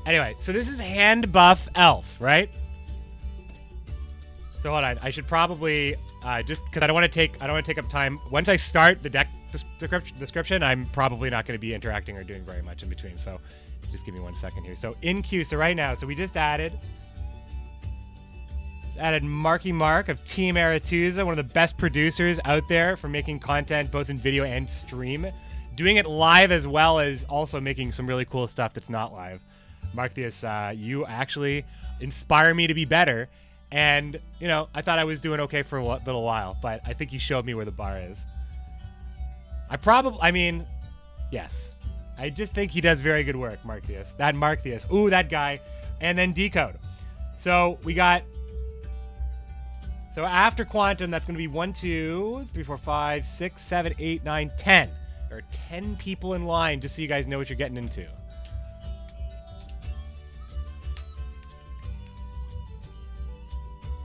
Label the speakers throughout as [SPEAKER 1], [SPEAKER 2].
[SPEAKER 1] Anyway, so this is HANDBUFF Elf, right? So hold on, I should probably just because I don't want to take up time. Once I start the deck description, I'm probably not going to be interacting or doing very much in between. So just give me 1 second here. So in queue, so right now, so we just added Marky Mark of Team Aretuza, one of the best producers out there for making content both in video and stream, doing it live as well as also making some really cool stuff that's not live. Markius, you actually inspire me to be better. And, you know, I thought I was doing okay for a little while, but I think you showed me where the bar is. Yes. I just think he does very good work, Markius. That Markius. Ooh, that guy. And then Decode. So we got... So after Quantum, that's going to be 1, 2, 3, 4, 5, 6, 7, 8, 9, 10. There are 10 people in line, just so you guys know what you're getting into.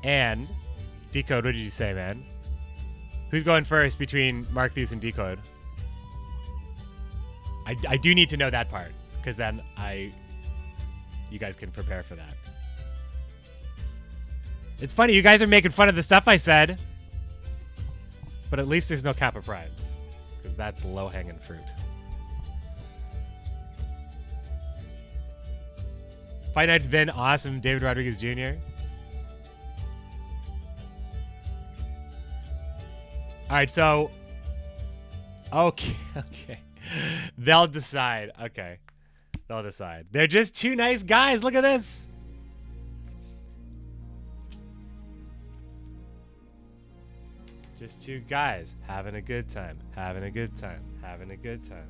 [SPEAKER 1] And Decode, what did you say, man? Who's going first between Markius and Decode? I do need to know that part, because then you guys can prepare for that. It's funny, you guys are making fun of the stuff I said, but at least there's no Kappa Prides, because that's low-hanging fruit. Fight Night's been awesome, David Rodriguez Jr. All right, so... Okay. They'll decide. Okay. They'll decide. They're just two nice guys. Look at this. Just two guys having a good time. Having a good time. Having a good time.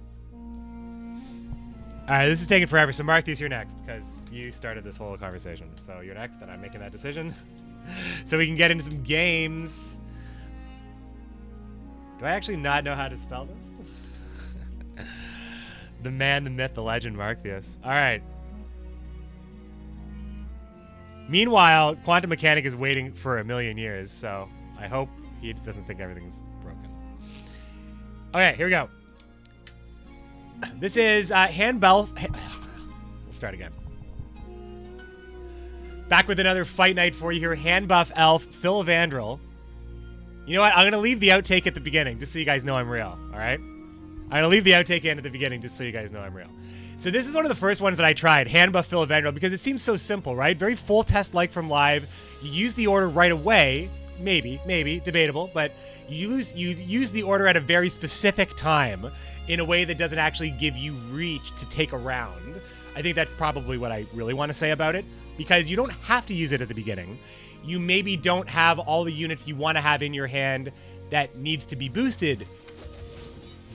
[SPEAKER 1] All right, this is taking forever. So, Markius, you're next, because you started this whole conversation. So, you're next, and I'm making that decision. So we can get into some games. Do I actually not know how to spell this? The man, the myth, the legend, Markius. All right. Meanwhile, Quantum Mechanic is waiting for 1,000,000 years, so I hope he doesn't think everything's broken. Okay, here we go. This is HANDBUFF. Let's start again. Back with another fight night for you here. HANDBUFF Elf, FILVANDREL. You know what? I'm going to leave the outtake at the beginning, just so you guys know I'm real, all right? I'm going to leave the outtake in at the beginning, just so you guys know I'm real. So this is one of the first ones that I tried, HANDBUFF FILVANDREL, because it seems so simple, right? Very full test-like from live. You use the order right away. Maybe, debatable, but you use the order at a very specific time in a way that doesn't actually give you reach to take a round. I think that's probably what I really want to say about it, because you don't have to use it at the beginning. You maybe don't have all the units you want to have in your hand that needs to be boosted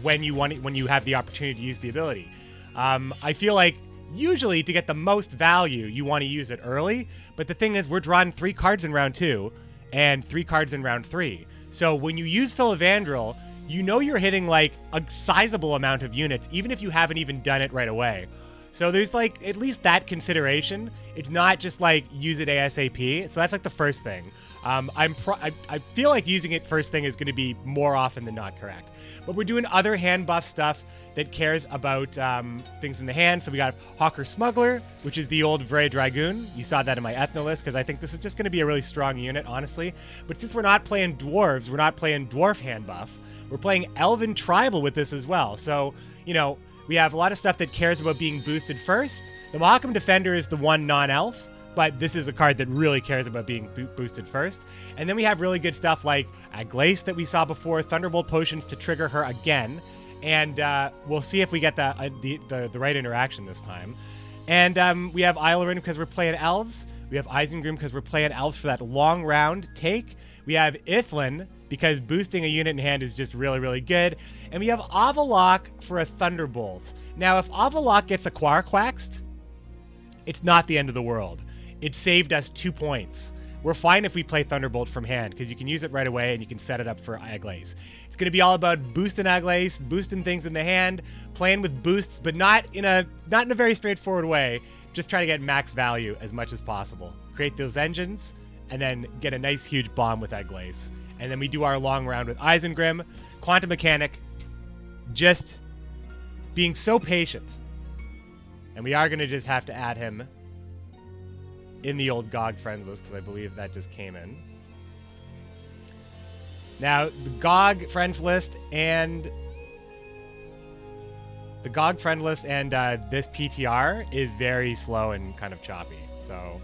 [SPEAKER 1] when you have the opportunity to use the ability. I feel like usually to get the most value, you want to use it early, but the thing is we're drawing 3 cards in round 2 and 3 cards in round 3. So when you use FILVANDREL, you know you're hitting like a sizable amount of units, even if you haven't even done it right away. So there's like at least that consideration. It's not just like use it ASAP. So that's like the first thing. I feel like using it first thing is going to be more often than not correct. But we're doing other hand buff stuff that cares about things in the hand. So we got Hawker Smuggler, which is the old Vray Dragoon. You saw that in my Eithne list because I think this is just going to be a really strong unit, honestly. But since we're not playing dwarves, we're not playing dwarf hand buff. We're playing Elven Tribal with this as well. So, you know, we have a lot of stuff that cares about being boosted first. The Mahakam Defender is the one non-elf, but this is a card that really cares about being boosted first. And then we have really good stuff like Aglace that we saw before, Thunderbolt Potions to trigger her again, and we'll see if we get the right interaction this time. And we have Eilerin because we're playing elves. We have Isengrim because we're playing elves for that long round take. We have Eithne because boosting a unit in hand is just really, really good. And we have Avallac'h for a Thunderbolt. Now, if Avallac'h gets a Quarquaxed, it's not the end of the world. It saved us 2 points. We're fine if we play Thunderbolt from hand because you can use it right away and you can set it up for Aglace. It's going to be all about boosting Aglace, boosting things in the hand, playing with boosts, but not in a very straightforward way. Just try to get max value as much as possible. Create those engines and then get a nice huge bomb with Aglace. And then we do our long round with Isengrim, Quantum Mechanic, just being so patient. And we are going to just have to add him in the old GOG friends list because I believe that just came in. Now, the GOG friends list and this PTR is very slow and kind of choppy. So,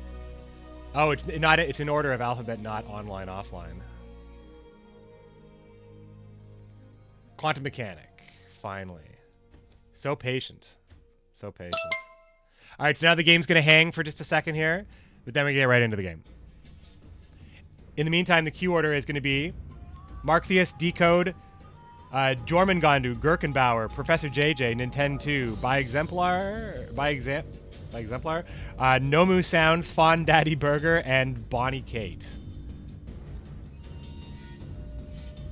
[SPEAKER 1] oh, it's in order of alphabet, not online, offline. Quantum mechanic, finally. So patient. So patient. All right, so now the game's going to hang for just a second here, but then we get right into the game. In the meantime, the queue order is going to be Markthius, Decode, Jormungandr, Gurkenbauer, Professor JJ, Nintendo 2, by Exemplar, Nomu Sounds, Fawn Daddy Burger, and Bonnie Kate.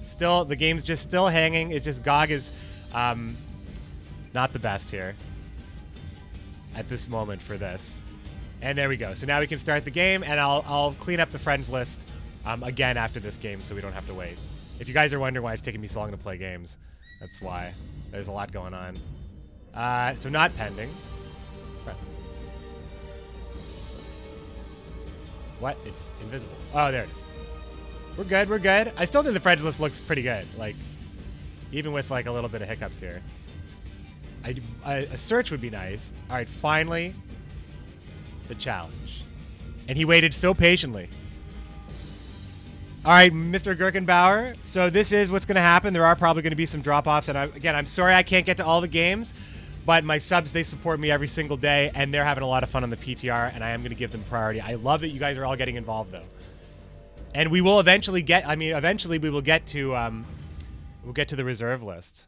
[SPEAKER 1] Still, the game's just still hanging. It's just GOG is not the best here at this moment for this. And there we go. So now we can start the game, and I'll clean up the friends list again after this game so we don't have to wait. If you guys are wondering why it's taking me so long to play games, that's why. There's a lot going on. So not pending. What? It's invisible. Oh, there it is. We're good, we're good. I still think the friends list looks pretty good. Like, even with like a little bit of hiccups here. A search would be nice. All right, finally, the challenge. And he waited so patiently. All right, Mr. Gurkenbauer. So this is what's going to happen. There are probably going to be some drop-offs. And again, I'm sorry I can't get to all the games. But my subs, they support me every single day. And they're having a lot of fun on the PTR. And I am going to give them priority. I love that you guys are all getting involved, though. And we will eventually get, eventually we will get to, we'll get to the reserve list.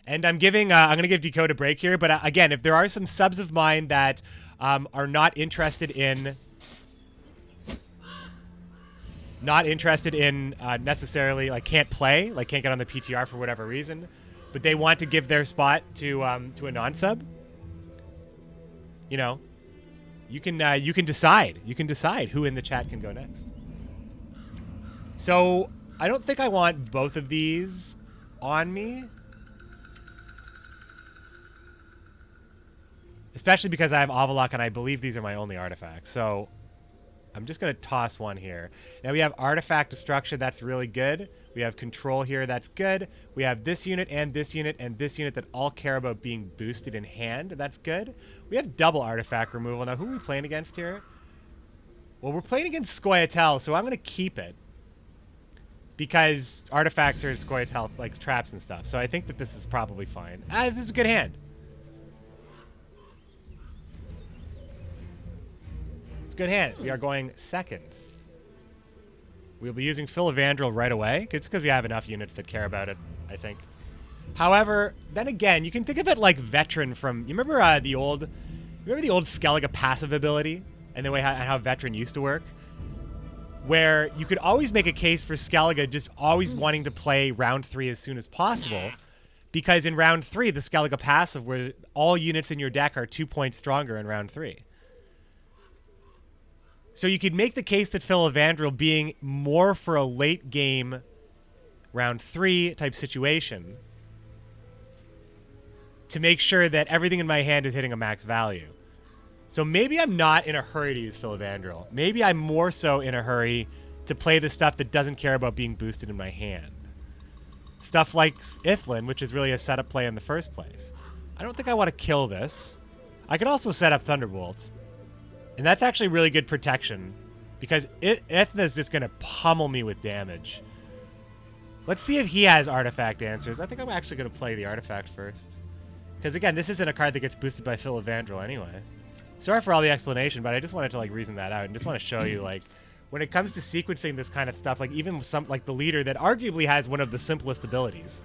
[SPEAKER 1] And I'm going to give Decode a break here. But again, if there are some subs of mine that are not interested in necessarily, like, can't play, like can't get on the PTR for whatever reason, but they want to give their spot to a non-sub, you know, you can decide. You can decide who in the chat can go next. So I don't think I want both of these on me, especially because I have Avalok and I believe these are my only artifacts. So I'm just going to toss one here. Now we have Artifact Destruction. That's really good. We have Control here. That's good. We have this unit and this unit and this unit that all care about being boosted in hand. That's good. We have double Artifact Removal. Now, who are we playing against here? Well, we're playing against Scoia'Tael, so I'm going to keep it. Because artifacts are Scoia'Tael, like traps and stuff. So I think that this is probably fine. This is a good hand. It's a good hand. We are going second. We'll be using FILVANDREL right away. It's because we have enough units that care about it, I think. However, then again, you can think of it like Veteran from... You remember the old Skellige passive ability? And the way how Veteran used to work? Where you could always make a case for Skellige just always wanting to play round 3 as soon as possible. Because in round 3, the Skellige passive, where all units in your deck are 2 points stronger in round 3. So you could make the case that FILVANDREL being more for a late game round 3 type situation to make sure that everything in my hand is hitting a max value. So maybe I'm not in a hurry to use FILVANDREL. Maybe I'm more so in a hurry to play the stuff that doesn't care about being boosted in my hand. Stuff like Eithne, which is really a setup play in the first place. I don't think I want to kill this. I could also set up Thunderbolt. And that's actually really good protection. Because Eithne is just going to pummel me with damage. Let's see if he has artifact answers. I think I'm actually going to play the artifact first. Because again, this isn't a card that gets boosted by FILVANDREL anyway. Sorry for all the explanation, but I just wanted to like reason that out and just want to show you, like, when it comes to sequencing this kind of stuff, like even some like the leader that arguably has one of the simplest abilities,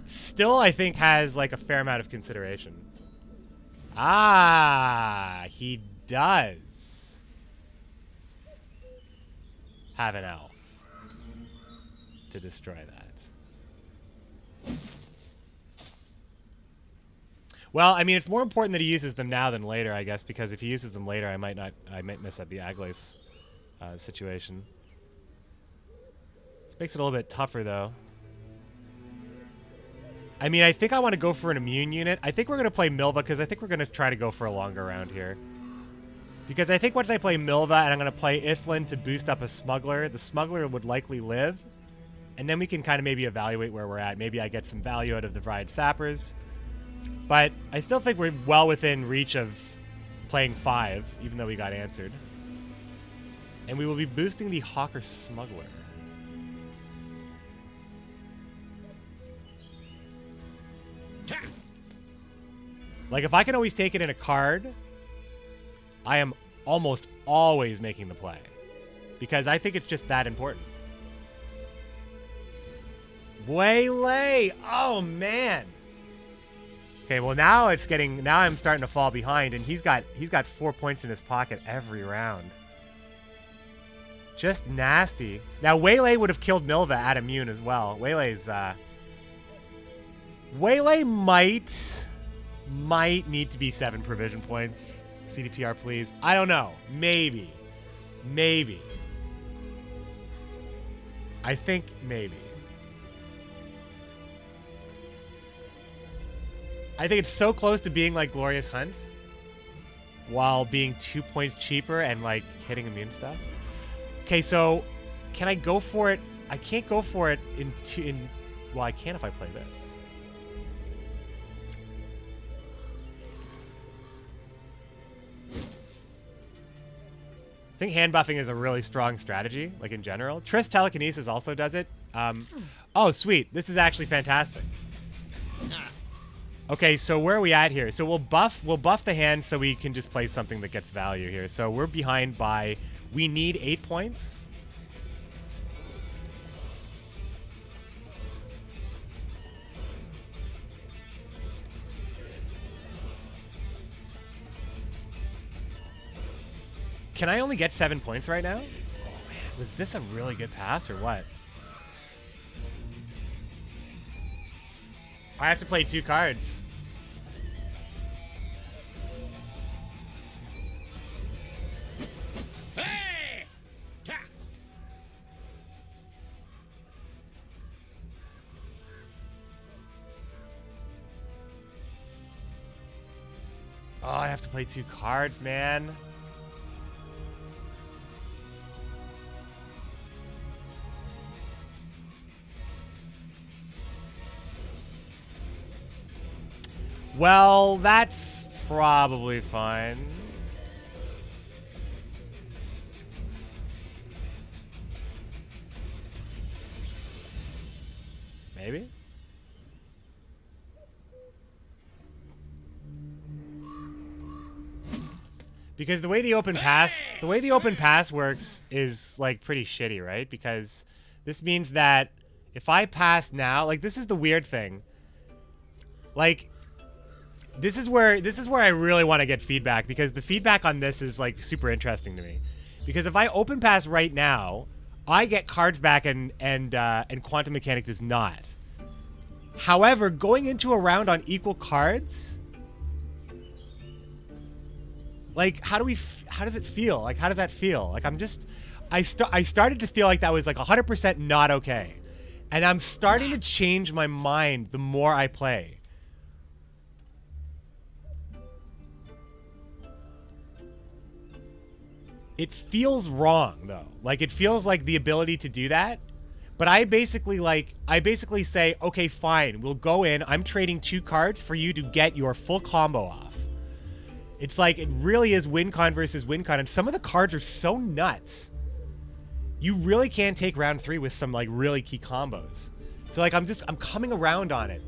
[SPEAKER 1] still I think has like a fair amount of consideration. Ah, he does have an elf to destroy that. Well, I mean, it's more important that he uses them now than later, I guess, because if he uses them later, I might miss at the Aglace situation. This makes it a little bit tougher, though. I mean, I think I want to go for an immune unit. I think we're going to play Milva because I think we're going to try to go for a longer round here. Because I think once I play Milva and I'm going to play Eithne to boost up a Smuggler, the Smuggler would likely live. And then we can kind of maybe evaluate where we're at. Maybe I get some value out of the Vried Sappers. But I still think we're well within reach of playing 5, even though we got answered. And we will be boosting the Hawker Smuggler. Like, if I can always take it in a card, I am almost always making the play. Because I think it's just that important. Waylay! Oh, man! Okay, well, now it's getting... Now I'm starting to fall behind, and he's got 4 points in his pocket every round. Just nasty. Now, Waylay would have killed Milva at immune as well. Waylay's, Waylay might need to be 7 provision points. CDPR, please. I don't know. Maybe. Maybe. I think maybe. I think it's so close to being like Glorious Hunt while being 2 points cheaper and like hitting immune stuff. Okay, so can I go for it? I can't go for it in well, I can if I play this. I think hand buffing is a really strong strategy, like in general. Triss Telekinesis also does it. Oh, sweet. This is actually fantastic. Okay, so where are we at here? So we'll buff the hand so we can just play something that gets value here. So we're behind by, we need 8 points. Can I only get 7 points right now? Oh man, was this a really good pass or what? I have to play 2 cards. Hey! Oh, I have to play 2 cards, man. Well, that's probably fine. Maybe? Because the way the open pass works is like pretty shitty, right? Because this means that if I pass now, like this is the weird thing. Like this is where I really want to get feedback, because the feedback on this is like super interesting to me. Because if I open pass right now, I get cards back and Quantum Mechanic does not. However, going into a round on equal cards, like how does it feel? Like how does that feel? Like I started to feel like that was like 100% not okay. And I'm starting to change my mind the more I play. It feels wrong though. Like it feels like the ability to do that. But I basically say, okay, fine, we'll go in. I'm trading 2 cards for you to get your full combo off. It's like it really is win con versus win con, and some of the cards are so nuts. You really can take round 3 with some like really key combos. So like I'm coming around on it.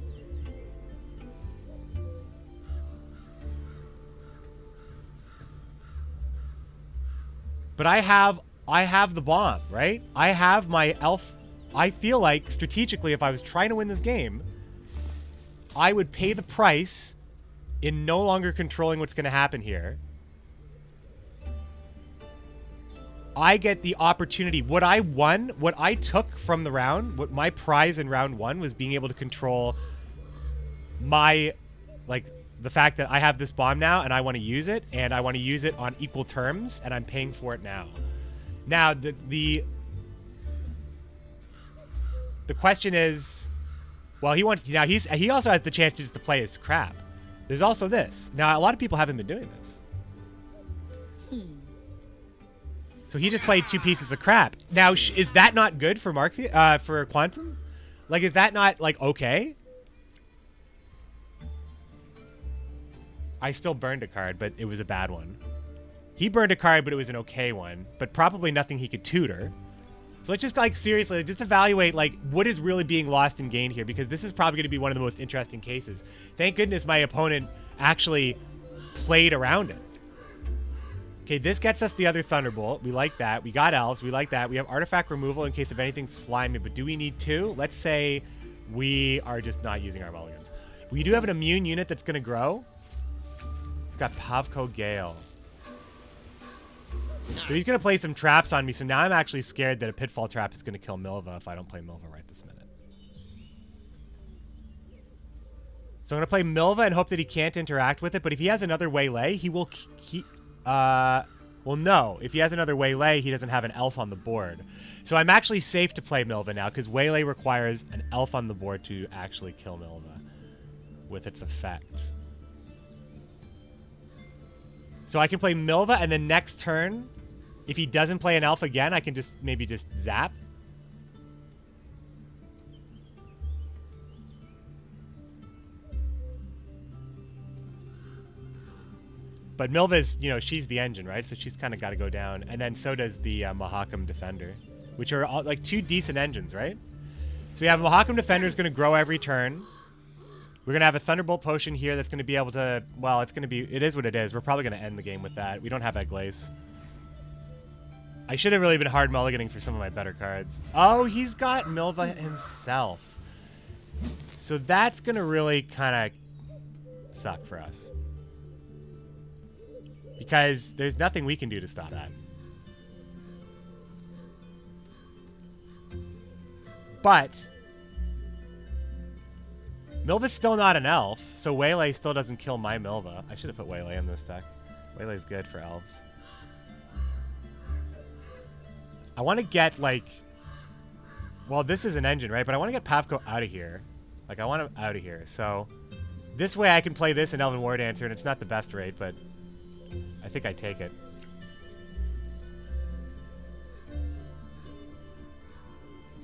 [SPEAKER 1] But I have the bomb, right? I have my elf. I feel like strategically, if I was trying to win this game, I would pay the price in no longer controlling what's going to happen here. I get the opportunity. What I won, what I took from the round, what my prize in round 1 was being able to control my, like, the fact that I have this bomb now and I want to use it, and I want to use it on equal terms, and I'm paying for it now. Now, the question is, well, he wants now. He also has the chance just to play his crap. There's also this. Now, a lot of people haven't been doing this. So he just played 2 pieces of crap. Now, is that not good for for Quantum? Like, is that not, like, okay? I still burned a card, but it was a bad one. He burned a card, but it was an okay one. But probably nothing he could tutor. So let's just, like, seriously, just evaluate, like, what is really being lost and gained here. Because this is probably going to be one of the most interesting cases. Thank goodness my opponent actually played around it. Okay, this gets us the other Thunderbolt. We like that. We got Elves. We like that. We have Artifact Removal in case of anything slimy. But do we need 2? Let's say we are just not using our mulligans. We do have an immune unit that's going to grow. It's got Pavko Gale. So he's going to play some traps on me. So now I'm actually scared that a Pitfall Trap is going to kill Milva if I don't play Milva right this minute. So I'm going to play Milva and hope that he can't interact with it. But if he has another Waylay, he will... well, no. If he has another Waylay, he doesn't have an elf on the board. So I'm actually safe to play Milva now, because Waylay requires an elf on the board to actually kill Milva with its effects. So I can play Milva, and then next turn, if he doesn't play an elf again, I can just maybe just zap. But Milva's, you know, she's the engine, right? So she's kind of got to go down. And then so does the Mahakam Defender, which are all, like 2 decent engines, right? So we have Mahakam Defender is going to grow every turn. We're going to have a Thunderbolt Potion here that's going to be able to, well, it's going to be, it is what it is. We're probably going to end the game with that. We don't have Eglace. I should have really been hard mulliganing for some of my better cards. Oh, he's got Milva himself. So that's going to really kind of suck for us. Because there's nothing we can do to stop that. But Milva's still not an elf, so Waylay still doesn't kill my Milva. I should have put Waylay in this deck. Waylay's good for elves. I want to get, like... Well, this is an engine, right? But I want to get Pavko out of here. Like, I want him out of here. So this way I can play this in Elven War Dancer, and it's not the best rate, but... I think I take it.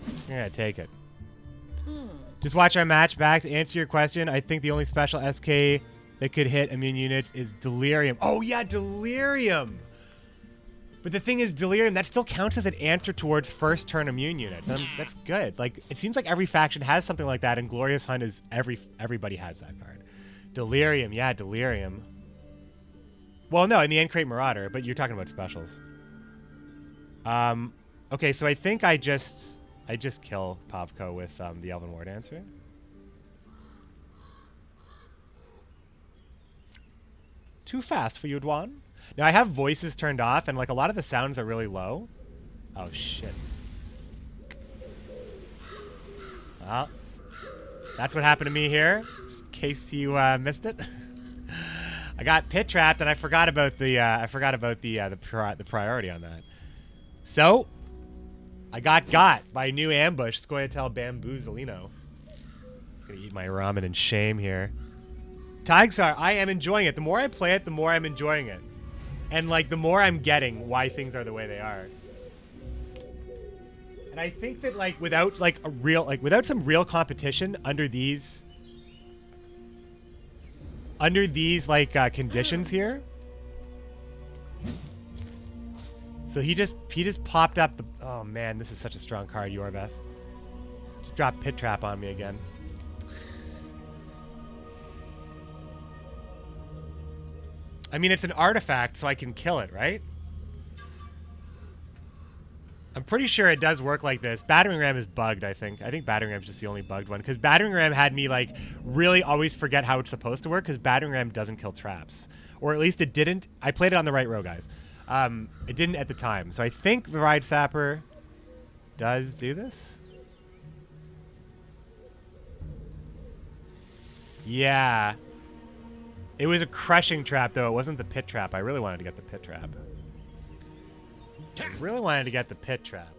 [SPEAKER 1] I'm gonna take it. Just watch our match back. To answer your question, I think the only special SK that could hit immune units is Delirium. Oh yeah, Delirium! But the thing is, Delirium, that still counts as an answer towards first turn immune units. That's good. Like, it seems like every faction has something like that, and Glorious Hunt is everybody has that card. Delirium, yeah, Delirium. Well, no, in the End Crate Marauder, but you're talking about specials. Okay, so I think I just kill Pavko with the Elven War Dancer. Too fast for you, Dwan. Now I have voices turned off, and like a lot of the sounds are really low. Oh shit. Well, that's what happened to me here. Just in case you missed it. I got pit trapped, and I forgot about the priority on that. So I got by a new ambush, Scoia'Tael Bamboozolino. Just gonna eat my ramen in shame here. Tigsar, I am enjoying it. The more I play it, the more I'm enjoying it, and like the more I'm getting why things are the way they are. And I think that like without some real competition under these conditions here. So he just popped up the... Oh man, this is such a strong card, Yorbeth. Just dropped Pit Trap on me again. I mean, it's an artifact, so I can kill it, right? I'm pretty sure it does work like this. Battering Ram is bugged, I think. I think Battering Ram's just the only bugged one. Because Battering Ram had me, like, really always forget how it's supposed to work. Because Battering Ram doesn't kill traps. Or at least it didn't. I played it on the right row, guys. It didn't at the time. So I think the Ride Sapper does do this. Yeah. It was a crushing trap, though. It wasn't the Pit Trap. I really wanted to get the Pit Trap. I really wanted to get the Pit Trap.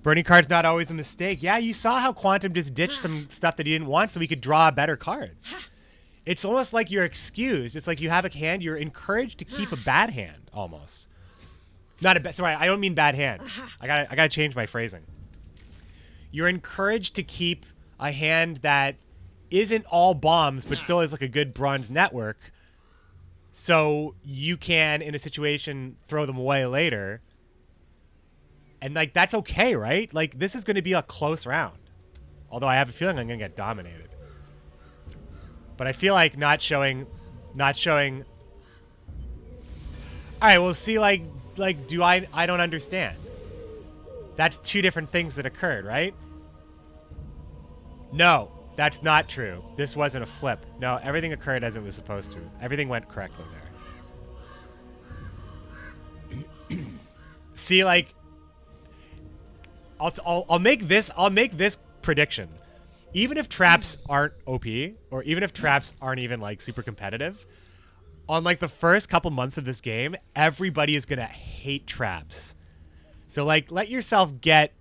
[SPEAKER 1] Burning card's not always a mistake. Yeah, you saw how Quantum just ditched some stuff that he didn't want so he could draw better cards. It's almost like you're excused. It's like you have a hand, you're encouraged to keep a bad hand, almost. Not a bad, sorry, I don't mean bad hand. I gotta change my phrasing. You're encouraged to keep a hand that isn't all bombs, but still is like a good bronze network. So you can, in a situation, throw them away later. And, like, that's okay, right? Like, this is going to be a close round. Although I have a feeling I'm going to get dominated. But I feel like not showing... Alright, well, see, like, do I don't understand. That's two different things that occurred, right? No, that's not true. This wasn't a flip. No, everything occurred as it was supposed to. Everything went correctly there. See, like... I'll make this prediction. Even if traps aren't OP, or even if traps aren't even like super competitive, on like the first couple months of this game, everybody is gonna hate traps. So like let yourself just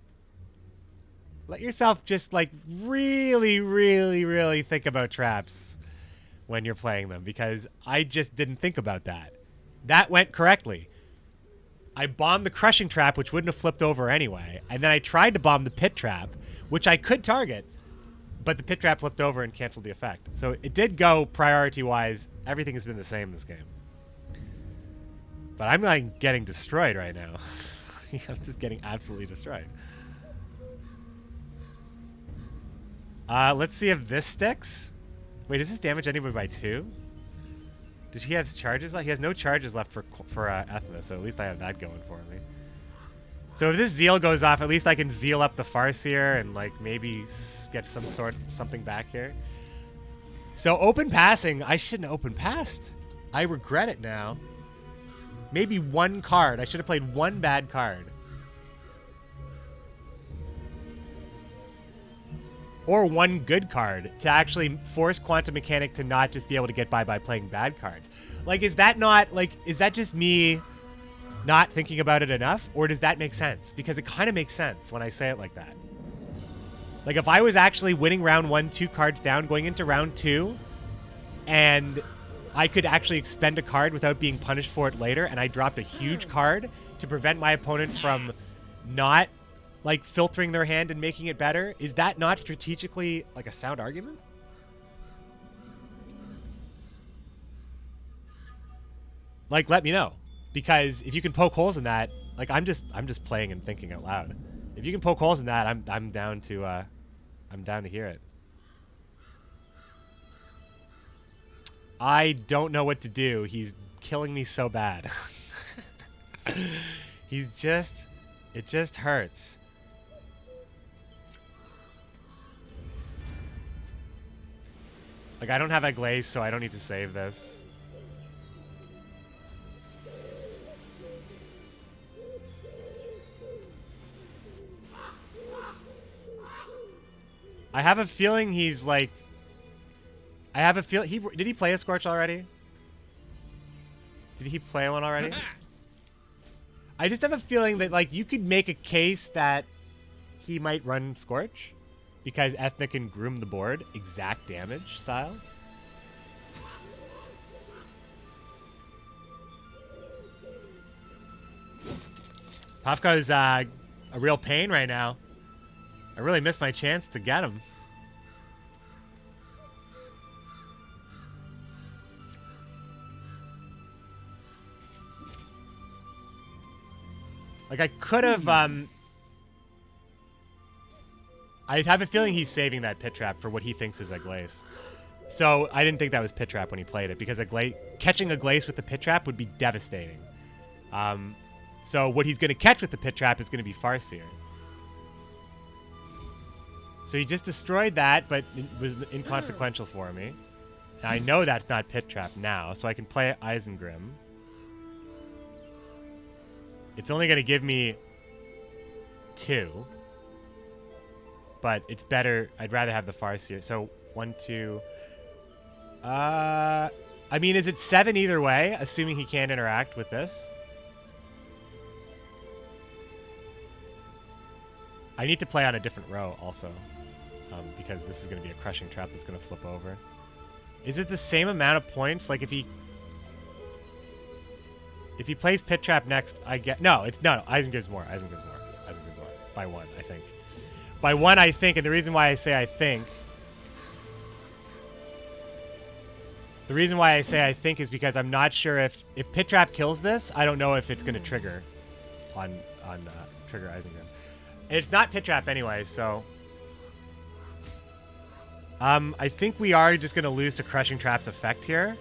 [SPEAKER 1] like really think about traps when you're playing them, because I just didn't think about that. That went correctly. I bombed the crushing trap, which wouldn't have flipped over anyway. And then I tried to bomb the pit trap, which I could target, but the pit trap flipped over and canceled the effect. So it did go priority-wise. Everything has been the same in this game. But I'm like getting destroyed right now. I'm just getting absolutely destroyed. Let's see if this sticks. Wait, does this damage anybody by 2? Does he have charges left? He has no charges left for Eithne, so at least I have that going for me. So if this Zeal goes off, at least I can Zeal up the Farseer and like maybe get something back here. So open passing, I shouldn't have open passed. I regret it now. Maybe one card. I should have played one bad card. Or one good card to actually force Quantum Mechanic to not just be able to get by playing bad cards. Like, is that not, like, is that just me not thinking about it enough? Or does that make sense? Because it kind of makes sense when I say it like that. Like, if I was actually winning round 1, 2 cards down, going into round 2, and I could actually expend a card without being punished for it later, and I dropped a huge card to prevent my opponent from not like filtering their hand and making it better, is that not strategically like a sound argument? Like, let me know, because if you can poke holes in that, like I'm just playing and thinking out loud. If you can poke holes in that, I'm down to hear it. I don't know what to do. He's killing me so bad. It just hurts. Like, I don't have a glaze, so I don't need to save this. I have a feeling he's like... I have a feel... Did he play a Scorch already? Did he play one already? I just have a feeling that, like, you could make a case that he might run Scorch, because Eithne can groom the board exact damage style. Pafka's a real pain right now. I really missed my chance to get him. Like, I could have, I have a feeling he's saving that pit trap for what he thinks is a glaze. So I didn't think that was pit trap when he played it, because catching a glaze with the pit trap would be devastating. So what he's going to catch with the pit trap is going to be Farseer. So he just destroyed that, but it was inconsequential for me. And I know that's not pit trap now, so I can play Eisengrim. It's only going to give me 2. But it's better. I'd rather have the Farseer. So 1, 2. I mean, is it 7 either way, assuming he can't interact with this? I need to play on a different row also, because this is going to be a crushing trap that's going to flip over. Is it the same amount of points? Like if he plays pit trap next, I get no. It's no. Eisen gives more. Eisen gives more. Eisen gives more by 1, I think. By 1, I think, and the reason why I say I think. The reason why I say I think is because I'm not sure if pit trap kills this. I don't know if it's going to trigger on trigger Eisengrim. And it's not pit trap anyway, so I think we are just going to lose to Crushing Trap's effect here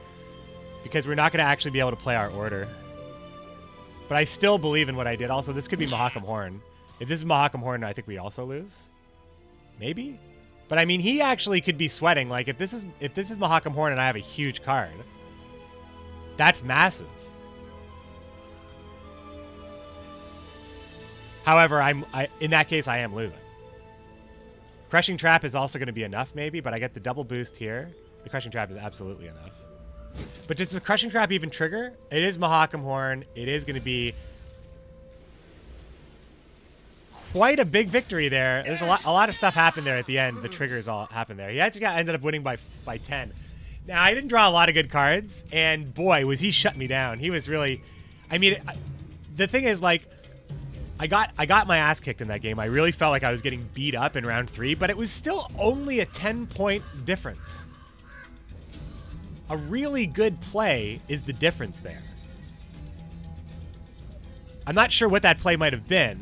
[SPEAKER 1] because we're not going to actually be able to play our order. But I still believe in what I did. Also, this could be Mahakam Horn. If this is Mahakam Horn, I think we also lose. Maybe? But I mean, he actually could be sweating. Like if this is Mahakam Horn and I have a huge card, that's massive. However, in that case, I am losing. Crushing Trap is also going to be enough, maybe, but I get the double boost here. The Crushing Trap is absolutely enough. But does the Crushing Trap even trigger? It is Mahakam Horn. It is going to be quite a big victory there. There's a lot of stuff happened there at the end. The triggers all happened there. He actually ended up winning by 10. Now, I didn't draw a lot of good cards, and boy, was he shutting me down. He was really... I mean, the thing is, like, I got my ass kicked in that game. I really felt like I was getting beat up in round 3, but it was still only a 10-point difference. A really good play is the difference there. I'm not sure what that play might have been,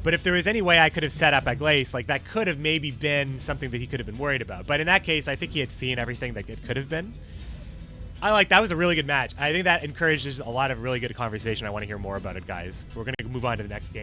[SPEAKER 1] but if there was any way I could have set up Aglace, like that could have maybe been something that he could have been worried about. But in that case, I think he had seen everything that it could have been. That was a really good match. I think that encourages a lot of really good conversation. I want to hear more about it, guys. We're going to move on to the next game.